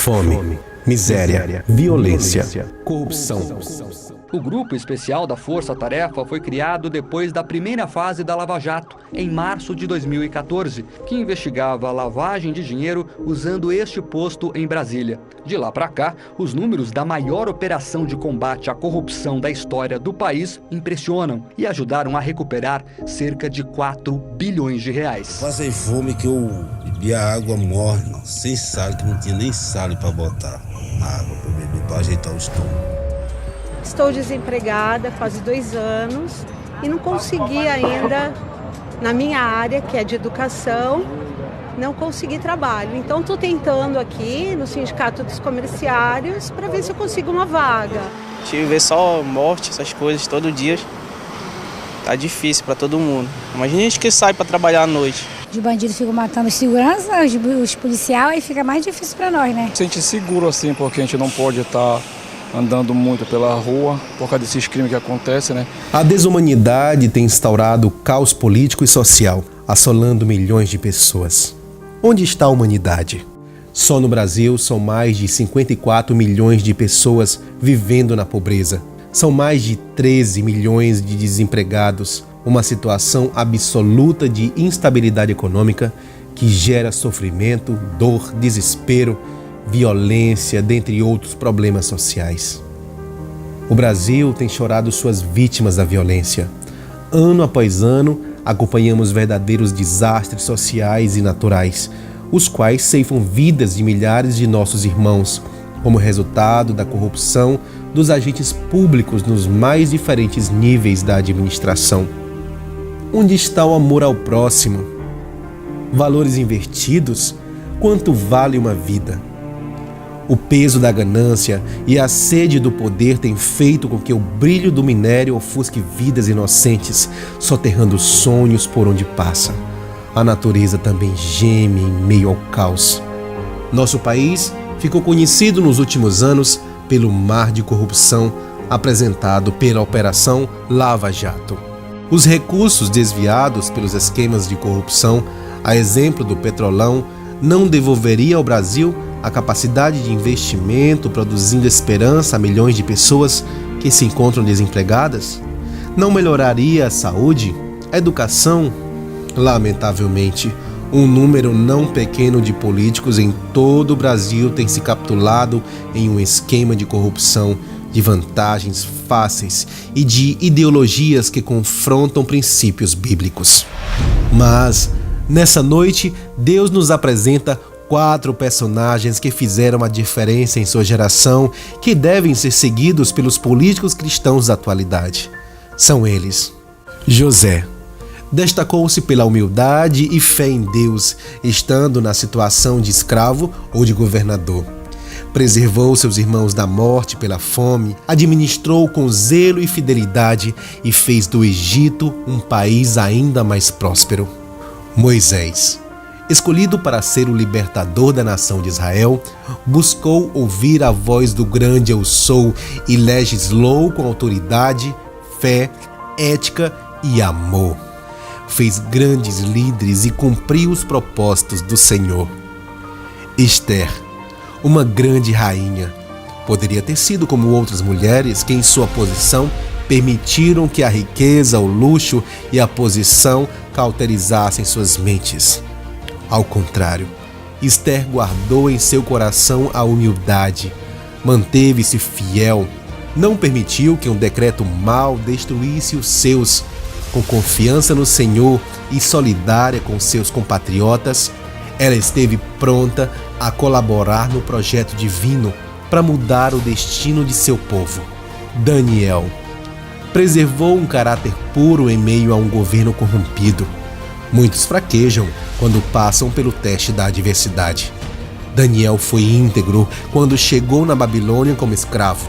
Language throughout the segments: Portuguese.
Fome, miséria, violência, corrupção. O Grupo Especial da Força Tarefa foi criado depois da primeira fase da Lava Jato, em março de 2014, que investigava a lavagem de dinheiro usando este posto em Brasília. De lá para cá, os números da maior operação de combate à corrupção da história do país impressionam e ajudaram a recuperar cerca de 4 bilhões de reais. Passei fome que eu bebia água morna, sem sal, que não tinha nem sal para botar na água para beber, para ajeitar o estômago. Estou desempregada há quase 2 anos e não consegui ainda, na minha área, que é de educação, não consegui trabalho. Então estou tentando aqui no Sindicato dos Comerciários para ver se eu consigo uma vaga. Ver só morte, essas coisas todo dia, tá difícil para todo mundo. Imagina a gente que sai para trabalhar à noite. Os bandidos ficam matando os seguranças, os policiais, aí fica mais difícil para nós, né? Sente seguro assim, porque a gente não pode estar andando muito pela rua por causa desses crimes que acontecem, né? A desumanidade tem instaurado caos político e social, assolando milhões de pessoas. Onde está a humanidade? Só no Brasil são mais de 54 milhões de pessoas vivendo na pobreza. São mais de 13 milhões de desempregados, uma situação absoluta de instabilidade econômica que gera sofrimento, dor, desespero, violência, dentre outros problemas sociais. O Brasil tem chorado suas vítimas da violência. Ano após ano, acompanhamos verdadeiros desastres sociais e naturais, os quais ceifam vidas de milhares de nossos irmãos, como resultado da corrupção dos agentes públicos nos mais diferentes níveis da administração. Onde está o amor ao próximo? Valores invertidos? Quanto vale uma vida? O peso da ganância e a sede do poder têm feito com que o brilho do minério ofusque vidas inocentes, soterrando sonhos por onde passa. A natureza também geme em meio ao caos. Nosso país ficou conhecido nos últimos anos pelo mar de corrupção apresentado pela Operação Lava Jato. Os recursos desviados pelos esquemas de corrupção, a exemplo do Petrolão, não devolveria ao Brasil a capacidade de investimento, produzindo esperança a milhões de pessoas que se encontram desempregadas? Não melhoraria a saúde, a educação? Lamentavelmente, um número não pequeno de políticos em todo o Brasil tem se capitulado em um esquema de corrupção, de vantagens fáceis e de ideologias que confrontam princípios bíblicos. Mas, nessa noite, Deus nos apresenta 4 personagens que fizeram a diferença em sua geração, que devem ser seguidos pelos políticos cristãos da atualidade. São eles: José. Destacou-se pela humildade e fé em Deus, estando na situação de escravo ou de governador. Preservou seus irmãos da morte pela fome, administrou com zelo e fidelidade e fez do Egito um país ainda mais próspero. Moisés. Escolhido para ser o libertador da nação de Israel, buscou ouvir a voz do grande Eu Sou e legislou com autoridade, fé, ética e amor. Fez grandes líderes e cumpriu os propósitos do Senhor. Esther, uma grande rainha, poderia ter sido como outras mulheres que em sua posição permitiram que a riqueza, o luxo e a posição cauterizassem suas mentes. Ao contrário, Esther guardou em seu coração a humildade, manteve-se fiel, não permitiu que um decreto mau destruísse os seus. Com confiança no Senhor e solidária com seus compatriotas, ela esteve pronta a colaborar no projeto divino para mudar o destino de seu povo. Daniel preservou um caráter puro em meio a um governo corrompido. Muitos fraquejam quando passam pelo teste da adversidade. Daniel foi íntegro quando chegou na Babilônia como escravo.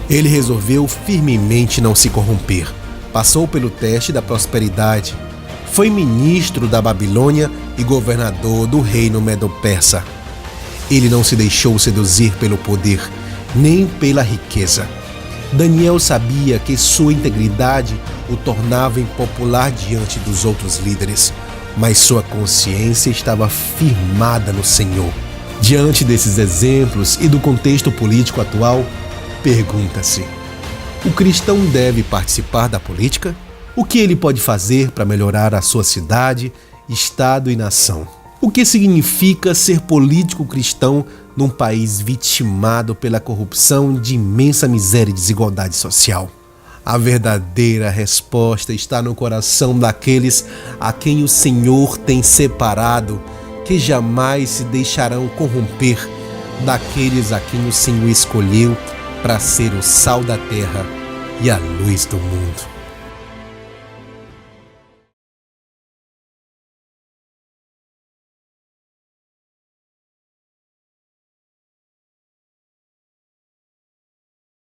Ele resolveu firmemente não se corromper. Passou pelo teste da prosperidade. Foi ministro da Babilônia e governador do reino Medo-Persa. Ele não se deixou seduzir pelo poder, nem pela riqueza. Daniel sabia que sua integridade o tornava impopular diante dos outros líderes, mas sua consciência estava firmada no Senhor. Diante desses exemplos e do contexto político atual, pergunta-se: o cristão deve participar da política? O que ele pode fazer para melhorar a sua cidade, estado e nação? O que significa ser político cristão num país vitimado pela corrupção de imensa miséria e desigualdade social? A verdadeira resposta está no coração daqueles a quem o Senhor tem separado, que jamais se deixarão corromper, daqueles a quem o Senhor escolheu para ser o sal da terra e a luz do mundo.